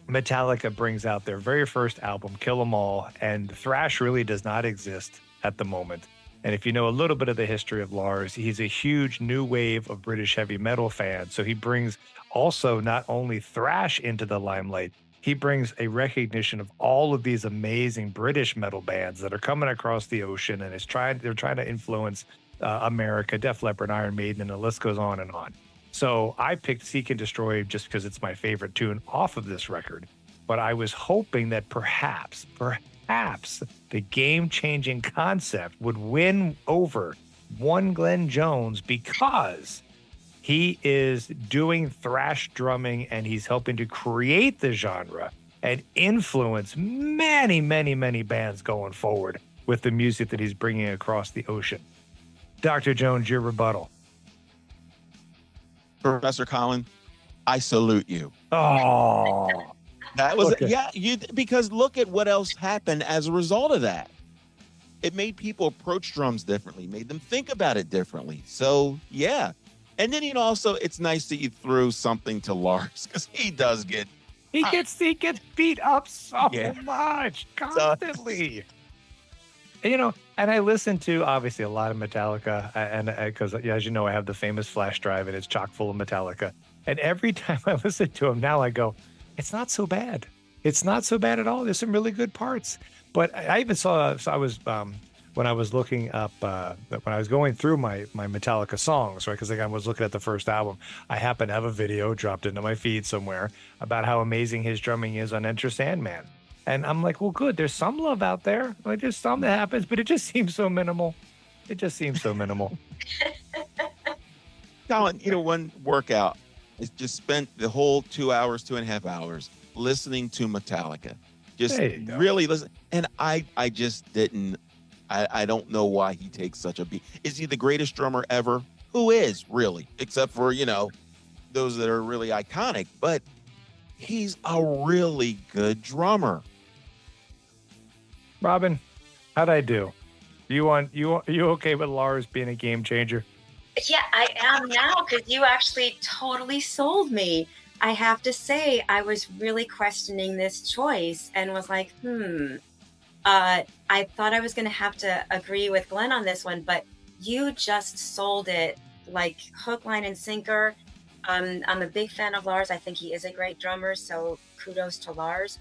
Metallica brings out their very first album, Kill 'Em All, and thrash really does not exist at the moment. And if you know a little bit of the history of Lars, he's a huge new wave of British heavy metal fan. So he brings also not only thrash into the limelight, he brings a recognition of all of these amazing British metal bands that are coming across the ocean, and they're trying to influence America, Def Leppard, Iron Maiden, and the list goes on and on. So I picked Seek and Destroy just because it's my favorite tune off of this record. But I was hoping that perhaps the game-changing concept would win over one Glenn Jones, because he is doing thrash drumming and he's helping to create the genre and influence many, many, many bands going forward with the music that he's bringing across the ocean. Dr. Jones, your rebuttal. Professor Colin, I salute you. Oh, that was okay. Because look at what else happened as a result of that. It made people approach drums differently, made them think about it differently. So yeah. And then also it's nice that you threw something to Lars, because he does get he gets beat up so much constantly. And I listen to obviously a lot of Metallica, and because as you know, I have the famous flash drive and it's chock full of Metallica. And every time I listen to him now, I go, it's not so bad. It's not so bad at all. There's some really good parts. But I even saw, so I was, when I was looking up, when I was going through my Metallica songs, right? Because I was looking at the first album, I happened to have a video dropped into my feed somewhere about how amazing his drumming is on Enter Sandman. And I'm like, well, good. There's some love out there. Like, there's some that happens, but it just seems so minimal. It just seems so minimal. Colin, one workout is just spent the whole 2 hours, 2.5 hours listening to Metallica. Just really listen. And I just didn't, I don't know why he takes such a beat. Is he the greatest drummer ever? Who is, really? Except for, those that are really iconic. But he's a really good drummer. Robin, how'd I do? You okay with Lars being a game changer? Yeah, I am now, because you actually totally sold me. I have to say, I was really questioning this choice and was like, I thought I was going to have to agree with Glenn on this one, but you just sold it like hook, line, and sinker. I'm a big fan of Lars. I think he is a great drummer, so kudos to Lars.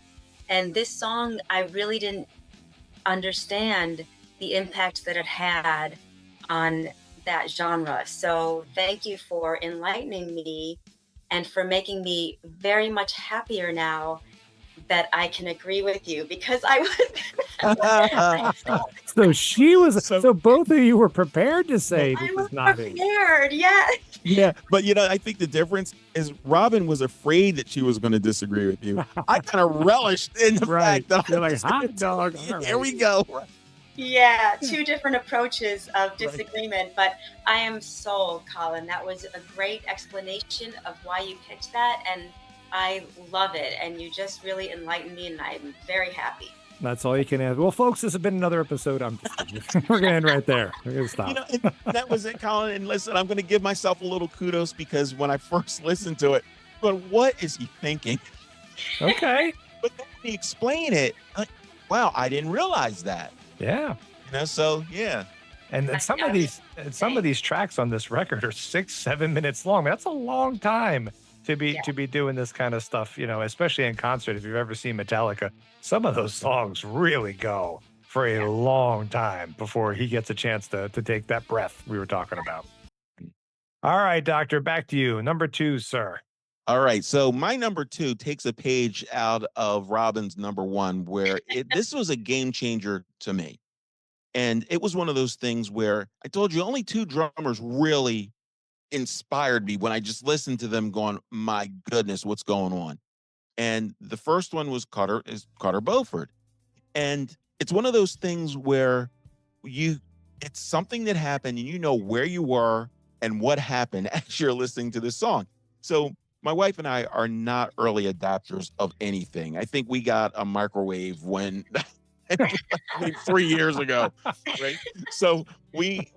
And this song, I really didn't understand the impact that it had on that genre. So thank you for enlightening me and for making me very much happier now that I can agree with you, because I was. So both of you were prepared to say I this was is not prepared, yes. Yeah, but I think the difference is Robin was afraid that she was going to disagree with you. I kind of relished in the fact that you're like, hot dog. Here we go. Yeah, two different approaches of disagreement, but I am sold, Colin. That was a great explanation of why you picked that, and I love it. And you just really enlightened me, and I'm very happy. That's all you can add. Well, folks, this has been another episode. We're going to end right there. We're going to stop. That was it, Colin. And listen, I'm going to give myself a little kudos, because when I first listened to it, but what is he thinking? Okay. But then when he explained it, wow, I didn't realize that. Yeah. So yeah. And some of these tracks on this record are 6-7 minutes long. That's a long time to be doing this kind of stuff, especially in concert. If you've ever seen Metallica, some of those songs really go for a long time before he gets a chance to take that breath we were talking about. All right, Doctor, back to you. Number 2, sir. All right. So my number 2 takes a page out of Robin's number 1, where this was a game changer to me. And it was one of those things where I told you only 2 drummers really inspired me when I just listened to them going, my goodness, what's going on? And the first one was Carter Beauford. And it's one of those things where it's something that happened and you know where you were and what happened as you're listening to this song. So my wife and I are not early adapters of anything. I think we got a microwave when 3 years ago, right? So we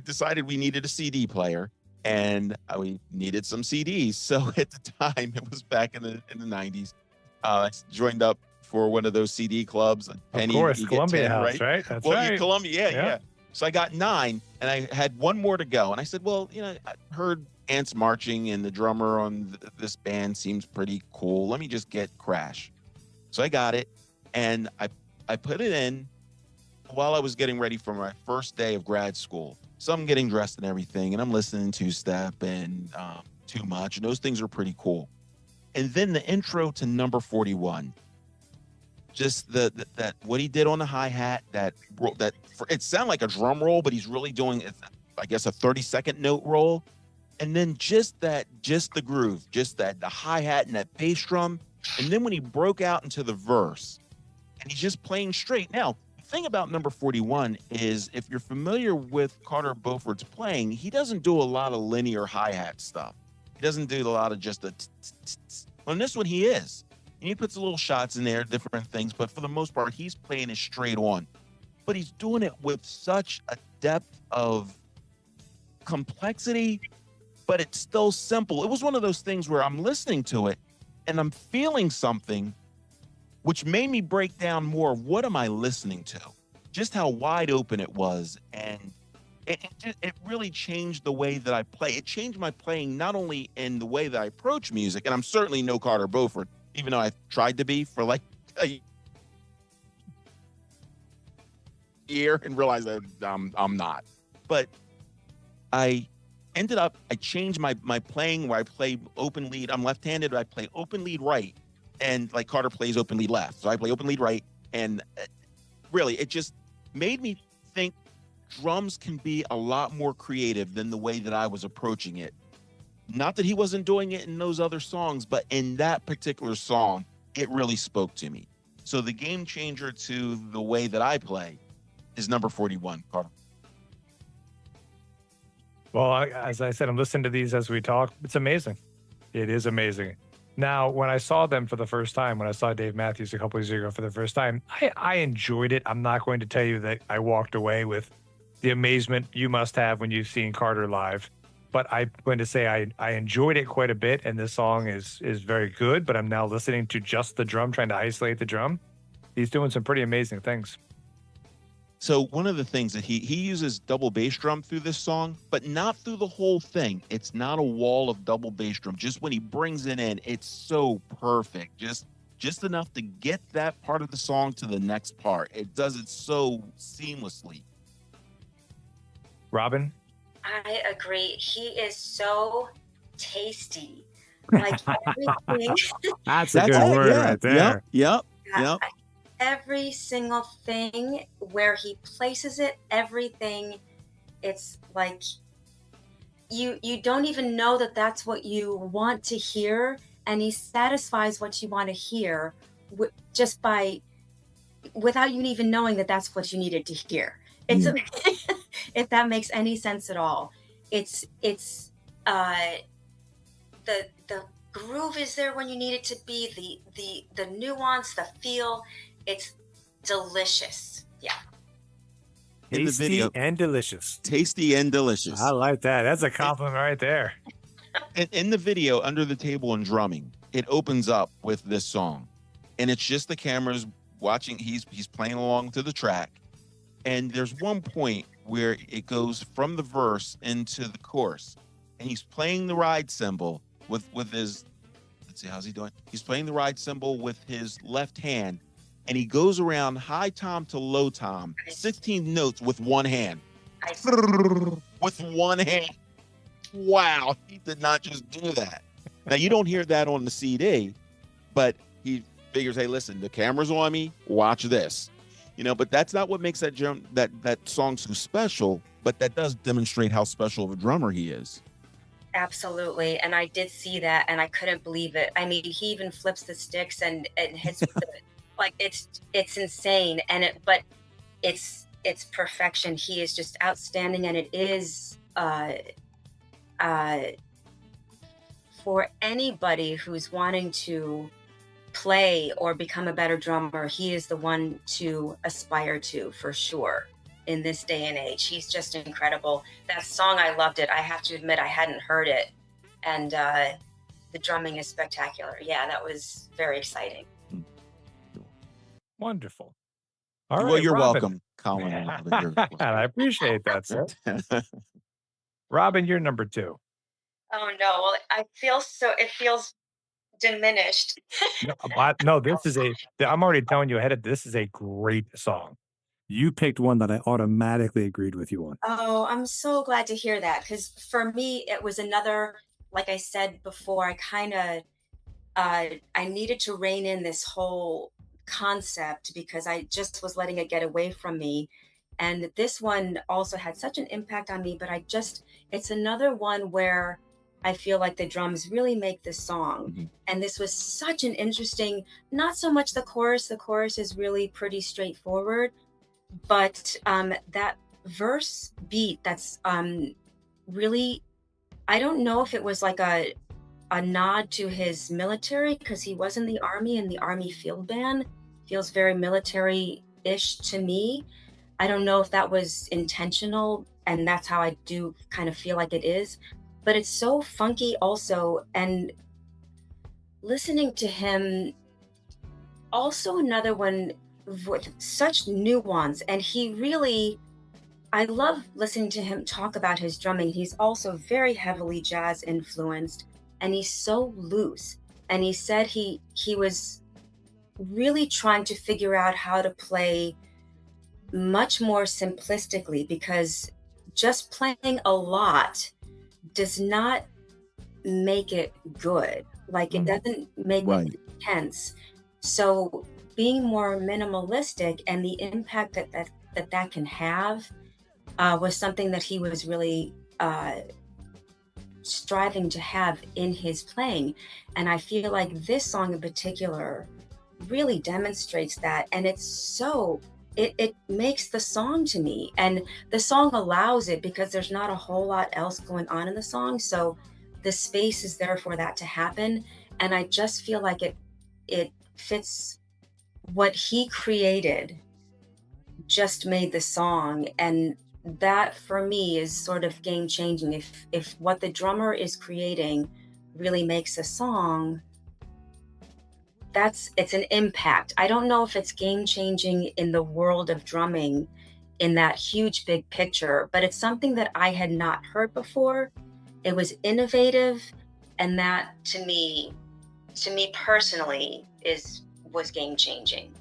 decided we needed a CD player, and we needed some CDs. So at the time, it was back in the 90s. I joined up for one of those CD clubs. Penny, of course, Columbia 10, House, right? That's right. Columbia, yeah. So I got 9, and I had one more to go. And I said, well, I heard ants marching, and the drummer on this band seems pretty cool. Let me just get Crash. So I got it, and I put it in while I was getting ready for my first day of grad school. So I'm getting dressed and everything, and I'm listening to Step and Too Much, and those things are pretty cool. And then the intro to number 41, just that what he did on the hi-hat, it sounded like a drum roll, but he's really doing, I guess, a 30-second note roll. And then just the groove, just the hi-hat and that bass drum. And then when he broke out into the verse, and he's just playing straight. Now, the thing about number 41 is, if you're familiar with Carter Beauford's playing, he doesn't do a lot of linear hi-hat stuff. He doesn't do a lot of just the on this one he is. And he puts little shots in there, different things, but for the most part, he's playing it straight on. But he's doing it with such a depth of complexity, but it's still simple. It was one of those things where I'm listening to it and I'm feeling something, which made me break down more of what am I listening to, just how wide open it was. And it really changed the way that I play. It changed my playing, not only in the way that I approach music, and I'm certainly no Carter Beauford, even though I tried to be for like a year and realized that I'm not. But I changed my playing where I play open lead. I'm left-handed, I play open lead right. And like Carter plays open lead left. So I play open lead right. And really, it just made me think drums can be a lot more creative than the way that I was approaching it. Not that he wasn't doing it in those other songs, but in that particular song, it really spoke to me. So the game changer to the way that I play is number 41, Carter. Well, as I said, I'm listening to these as we talk. It's amazing. It is amazing. Now, when I saw them for the first time, when I saw Dave Matthews a couple of years ago for the first time, I enjoyed it. I'm not going to tell you that I walked away with the amazement you must have when you've seen Carter live. But I'm going to say I enjoyed it quite a bit, and this song is very good, but I'm now listening to just the drum, trying to isolate the drum. He's doing some pretty amazing things. So one of the things that he uses double bass drum through this song, but not through the whole thing. It's not a wall of double bass drum. Just when he brings it in, it's so perfect. Just enough to get that part of the song to the next part. It does it so seamlessly. Robin? I agree. He is so tasty. Like everything. That's a good word right there. Yep. Every single thing where he places it, everything, it's like you don't even know that that's what you want to hear, and he satisfies what you want to hear just by without you even knowing that that's what you needed to hear. It's if that makes any sense at all. It's the groove is there when you need it to be, the nuance, the feel. It's delicious. Yeah. In the video, Tasty and delicious. Tasty and delicious. I like that. That's a compliment right there. In the video, Under the Table and Drumming, it opens up with this song. And it's just the cameras watching. He's playing along to the track. And there's one point where it goes from the verse into the chorus. And he's playing the ride cymbal with his, let's see, how's he doing? He's playing the ride cymbal with his left hand. And he goes around high tom to low tom, 16 notes with one hand. With one hand. Wow, he did not just do that. Now, you don't hear that on the CD, but he figures, hey, listen, the camera's on me, watch this. But that's not what makes that song so special, but that does demonstrate how special of a drummer he is. Absolutely. And I did see that, and I couldn't believe it. I mean, he even flips the sticks and hits with it. Like it's insane, but it's perfection. He is just outstanding, and it is for anybody who's wanting to play or become a better drummer, he is the one to aspire to for sure in this day and age. He's just incredible. That song, I loved it. I have to admit, I hadn't heard it, and the drumming is spectacular. Yeah, that was very exciting. Wonderful. All well, right, you're Robin. welcome, Colin. I appreciate that, sir. Robin, you're number 2. Oh no! Well, it feels diminished. No, this is I'm already telling you ahead of this is a great song. You picked one that I automatically agreed with you on. Oh, I'm so glad to hear that, because for me, it was another, like I said before, I needed to rein in this whole concept because I just was letting it get away from me. And this one also had such an impact on me, but it's another one where I feel like the drums really make this song. Mm-hmm. And this was such an interesting, not so much the chorus is really pretty straightforward, but that verse beat, that's really, I don't know if it was like a nod to his military, because he was in the Army, and the Army field band feels very military-ish to me. I don't know if that was intentional, and that's how I do kind of feel like it is, but it's so funky also. And listening to him, also another one with such nuance, and I love listening to him talk about his drumming. He's also very heavily jazz influenced, and he's so loose. and he said he was really trying to figure out how to play much more simplistically, because just playing a lot does not make it good. Like, it doesn't make Right. it intense. So being more minimalistic and the impact that can have was something that he was really striving to have in his playing. And I feel like this song in particular really demonstrates that. And it's so, it makes the song to me. And the song allows it because there's not a whole lot else going on in the song. So the space is there for that to happen. And I just feel like it fits what he created, just made the song. And that for me is sort of game changing. If what the drummer is creating really makes a song, it's an impact. I don't know if it's game changing in the world of drumming in that huge big picture, but it's something that I had not heard before. It was innovative, and that to me personally was game changing.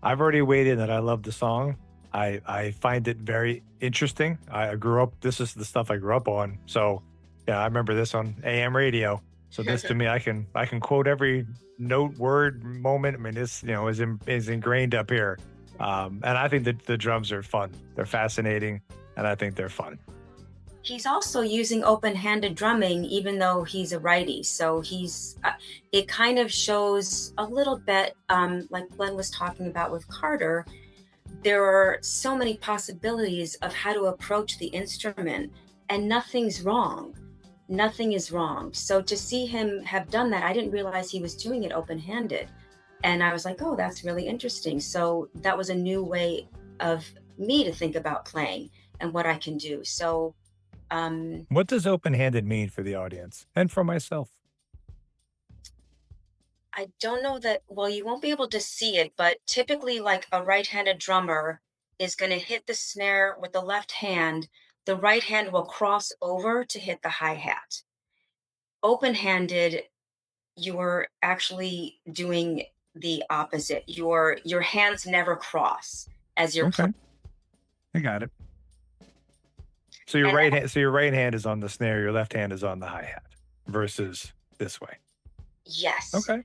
I've already weighed in that I love the song. I find it very interesting. I grew up, this is the stuff I grew up on. So yeah, I remember this on AM radio. So this to me, I can quote every note, word, moment. I mean, this, is ingrained up here. And I think that the drums are fun. They're fascinating, and I think they're fun. He's also using open-handed drumming, even though he's a righty. So it kind of shows a little bit, like Glenn was talking about with Carter. There are so many possibilities of how to approach the instrument, and nothing's wrong. Nothing is wrong. So to see him have done that, I didn't realize he was doing it open-handed. And I was like, oh, that's really interesting. So that was a new way of me to think about playing and what I can do. So what does open-handed mean for the audience and for myself? I don't know that, well, you won't be able to see it, but typically, like, a right-handed drummer is going to hit the snare with the left hand. The right hand will cross over to hit the hi-hat. Open-handed, you're actually doing the opposite. Your hands never cross as you're Okay, playing. I got it. So your right hand is on the snare, your left hand is on the hi-hat versus this way. Yes. Okay.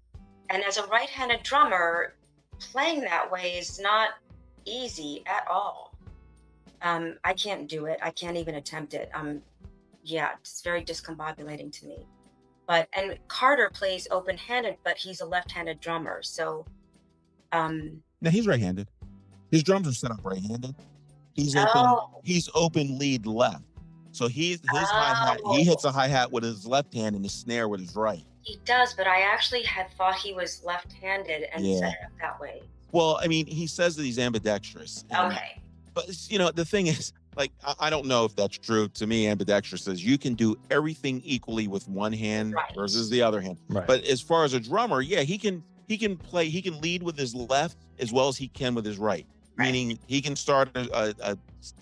And as a right-handed drummer, playing that way is not easy at all. I can't do it. I can't even attempt it. Yeah, it's very discombobulating to me. And Carter plays open-handed, but he's a left-handed drummer. So, Now he's right-handed. His drums are set up right-handed. He's open lead left. So his hi-hat, he hits a hi-hat with his left hand and the snare with his right. He does, but I actually had thought he was left-handed and set it up that way. Well, I mean, he says that he's ambidextrous. Okay. But, the thing is, like, I don't know if that's true. To me, ambidextrous says you can do everything equally with one hand versus the other hand. Right. But as far as a drummer, yeah, he can lead with his left as well as he can with his right. Meaning he can start a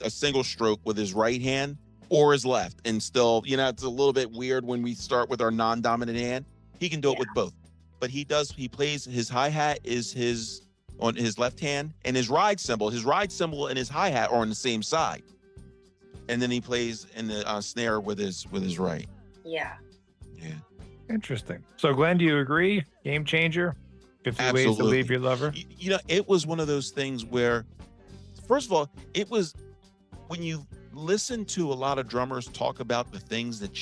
single stroke with his right hand or his left, and still, it's a little bit weird when we start with our non-dominant hand. He can do it with both, but he plays his hi-hat is on his left hand, and his ride cymbal and his hi-hat are on the same side, and then he plays in the snare with his right. Yeah. Interesting. So Glenn, do you agree? Game changer? 50 ways to leave your lover? It was one of those things where, first of all, it was when you listen to a lot of drummers talk about the things that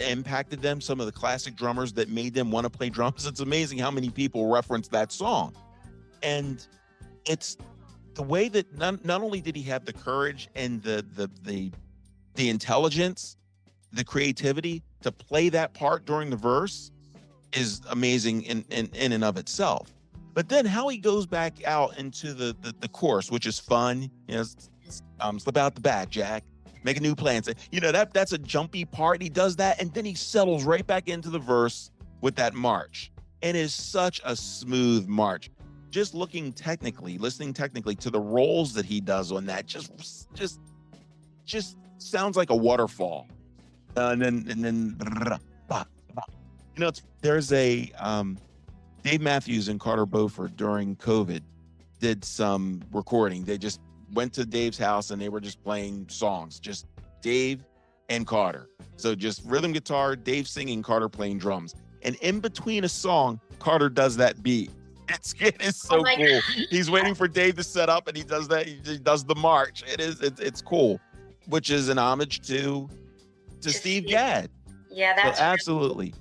impacted them, some of the classic drummers that made them want to play drums. It's amazing how many people reference that song. And it's the way that not only did he have the courage and the intelligence, the creativity to play that part during the verse is amazing in and of itself. But then how he goes back out into the chorus, which is fun, slip out the back, Jack, make a new plan. So, that's a jumpy part. He does that, and then he settles right back into the verse with that march. It is such a smooth march. Just listening technically to the rolls that he does on that, just sounds like a waterfall. And then There's a Dave Matthews and Carter Beauford during COVID did some recording. They just went to Dave's house and they were just playing songs, just Dave and Carter. So just rhythm guitar, Dave singing, Carter playing drums. And in between a song, Carter does that beat. It's so cool. He's waiting for Dave to set up and he does that. He does the march. It's cool, which is an homage to Steve Gadd. Yeah, that's so absolutely.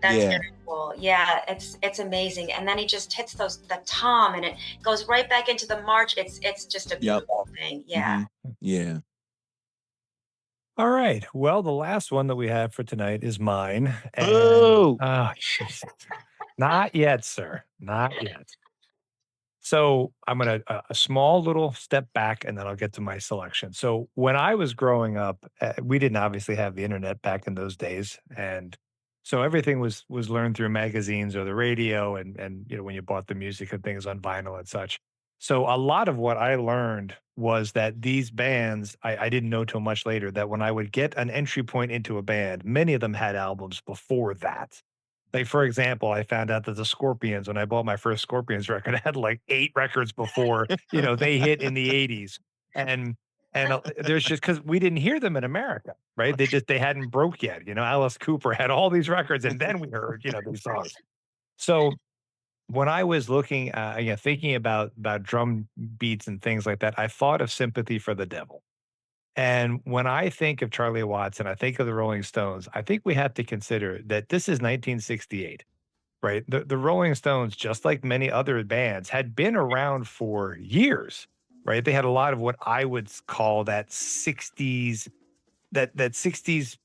That's very cool. Yeah, it's amazing. And then he just hits the tom and it goes right back into the march. It's just a beautiful thing. Yeah. Mm-hmm. Yeah. All right. Well, the last one that we have for tonight is mine. And, oh, Jesus. Not yet, sir. Not yet. So I'm going to a small little step back and then I'll get to my selection. So when I was growing up, we didn't obviously have the internet back in those days. And so everything was learned through magazines or the radio and when you bought the music and things on vinyl and such. So a lot of what I learned was that these bands, I didn't know till much later that when I would get an entry point into a band, many of them had albums before that. Like, for example, I found out that the Scorpions, when I bought my first Scorpions record, I had like 8 records before, they hit in the 80s. And there's just because we didn't hear them in America, right? They hadn't broke yet. Alice Cooper had all these records and then we heard, these songs. So when I was looking, thinking about drum beats and things like that, I thought of Sympathy for the Devil. And when I think of Charlie Watts and I think of the Rolling Stones, I think we have to consider that this is 1968, right? The Rolling Stones, just like many other bands, had been around for years, right? They had a lot of what I would call that 60s, that 60s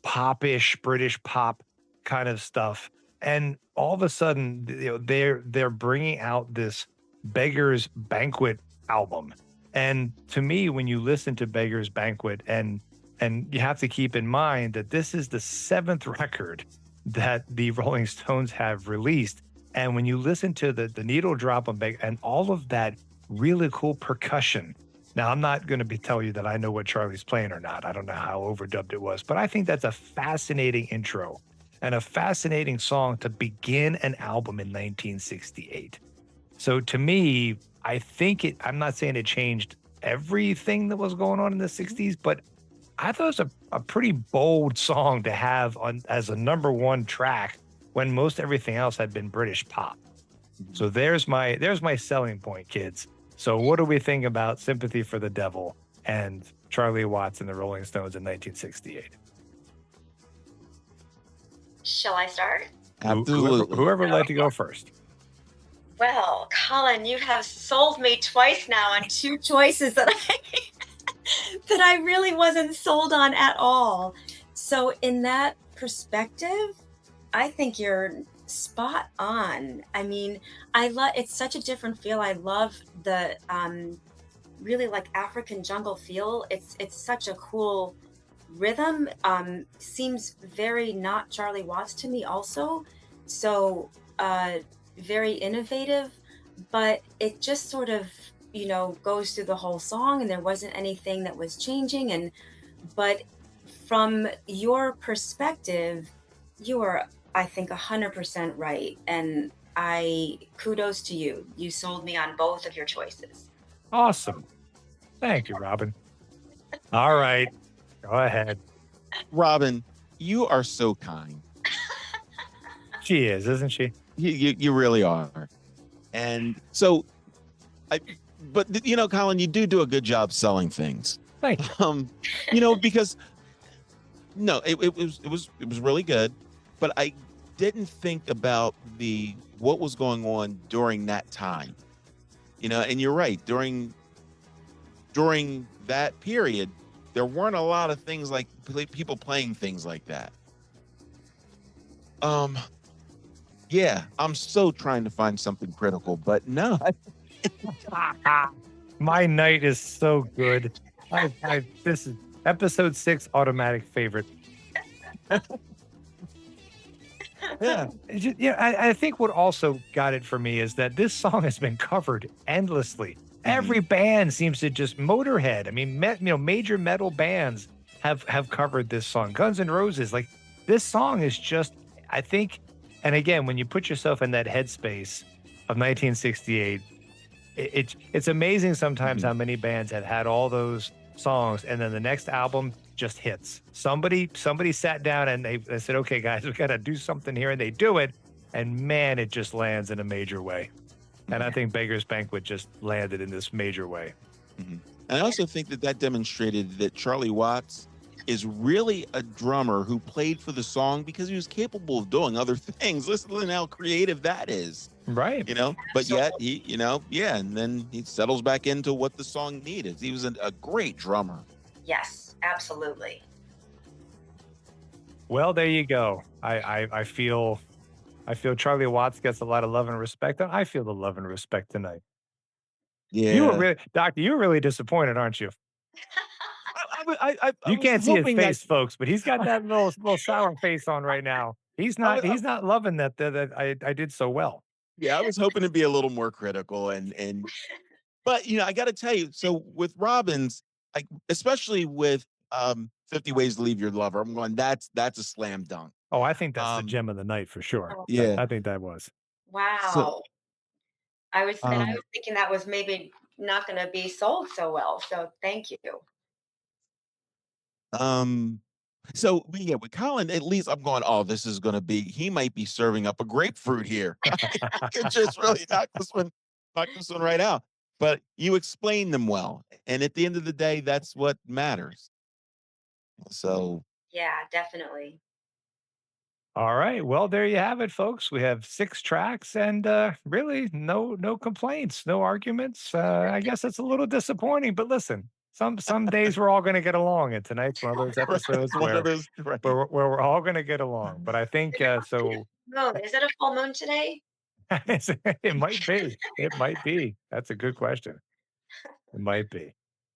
pop-ish, British pop kind of stuff. And all of a sudden, they're bringing out this Beggars Banquet album. And to me, when you listen to Beggars Banquet, and you have to keep in mind that this is the 7th record that the Rolling Stones have released. And when you listen to the needle drop on Beggars and all of that really cool percussion. Now, I'm not going to tell you that I know what Charlie's playing or not. I don't know how overdubbed it was, but I think that's a fascinating intro and a fascinating song to begin an album in 1968. So to me, I think I'm not saying it changed everything that was going on in the 60s, but I thought it was a pretty bold song to have as a #1 track when most everything else had been British pop. So there's my selling point, kids. So what do we think about Sympathy for the Devil and Charlie Watts and the Rolling Stones in 1968? Shall I start? Absolutely. Whoever would like to go first. Well, Colin, you have sold me twice now on 2 choices that I really wasn't sold on at all. So in that perspective, I think you're spot on. I mean, it's such a different feel. I love the really like African jungle feel. It's such a cool rhythm. Seems very not Charlie Watts to me also. So very innovative, but it just sort of goes through the whole song and there wasn't anything that was changing. But from your perspective, you are, I think, 100% right. And kudos to you. You sold me on both of your choices. Awesome. Thank you, Robin. All right. Go ahead. Robin, you are so kind. She is, isn't she? You really are. And so, but Colin, you do a good job selling things. Thank you. Because no, it was really good, but I didn't think about what was going on during that time. And you're right, during that period, there weren't a lot of things like people playing things like that. Yeah, I'm so trying to find something critical, but no. My night is so good. This is episode 6 automatic favorite. Yeah. I think what also got it for me is that this song has been covered endlessly. Every band seems to just Motorhead. I mean, major metal bands have covered this song. Guns N' Roses, like this song is just I think, and again, when you put yourself in that headspace of 1968, it's amazing sometimes how many bands have had all those songs, and then the next album just hits. Somebody sat down and they said, "Okay, guys, we got to do something here," and they do it, and man, it just lands in a major way. And I think Beggar's Banquet just landed in this major way. And I also think that demonstrated that Charlie Watts is really a drummer who played for the song because he was capable of doing other things. Listen to how creative that is. Right. But yet he, and then he settles back into what the song needed. He was a great drummer. Yes, absolutely. Well, there you go. I feel Charlie Watts gets a lot of love and respect, and I feel the love and respect tonight. Yeah. You were really, Doctor, you were really disappointed, aren't you? You can't see his face, folks, but he's got that little sour face on right now. He's not loving that I did so well. Yeah, I was hoping to be a little more critical but I got to tell you, so with Robbins, like especially with 50 Ways to Leave Your Lover, I'm going, that's a slam dunk. Oh, I think that's the gem of the night for sure. Yeah. I think that was. Wow. So, I was thinking that was maybe not going to be sold so well. So thank you. So with Colin, at least I'm going, oh, this is going to be, he might be serving up a grapefruit here. I could just really knock this one right out. But you explain them well. And at the end of the day, that's what matters. So. Yeah, definitely. All right. Well, there you have it, folks. We have 6 tracks and really no complaints, no arguments. I guess it's a little disappointing, but listen, some days we're all going to get along, and tonight's one of those episodes where we're all going to get along. But I think so. No, is it a full moon today? It might be. It might be. That's a good question. It might be.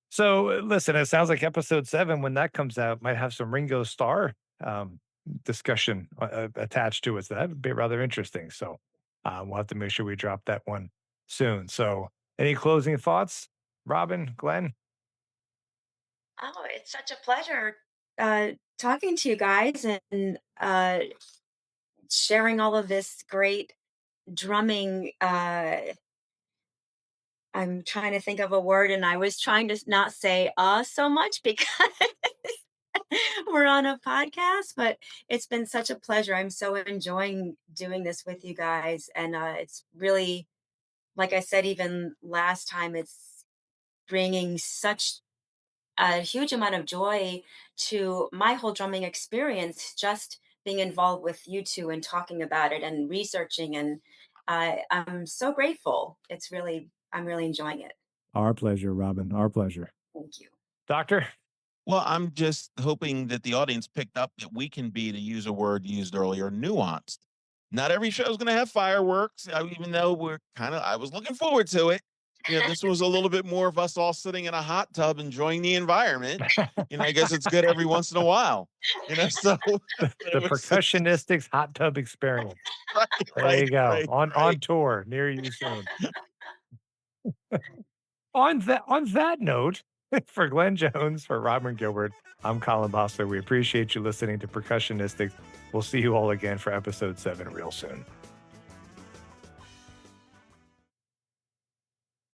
So listen, it sounds like episode 7, when that comes out, might have some Ringo Starr discussion attached to it. So that would be rather interesting. So we'll have to make sure we drop that one soon. So any closing thoughts, Robin, Glenn? Oh, it's such a pleasure talking to you guys and sharing all of this great drumming. I'm trying to think of a word, and I was trying to not say so much because we're on a podcast, but it's been such a pleasure. I'm so enjoying doing this with you guys. And it's really, like I said, even last time, it's bringing such a huge amount of joy to my whole drumming experience, just being involved with you two and talking about it and researching. And I'm so grateful. I'm really enjoying it. Our pleasure, Robin. Our pleasure. Thank you. Doctor? Well, I'm just hoping that the audience picked up that we can be, to use a word used earlier, nuanced. Not every show is going to have fireworks, even though I was looking forward to it. This was a little bit more of us all sitting in a hot tub enjoying the environment. I guess it's good every once in a while. So the Percussionistics hot tub experience. There you go. On tour near you soon. On that note, for Glenn Jones, for Robin Gilbert, I'm Colin Bossler. We appreciate you listening to Percussionistics. We'll see you all again for episode 7 real soon.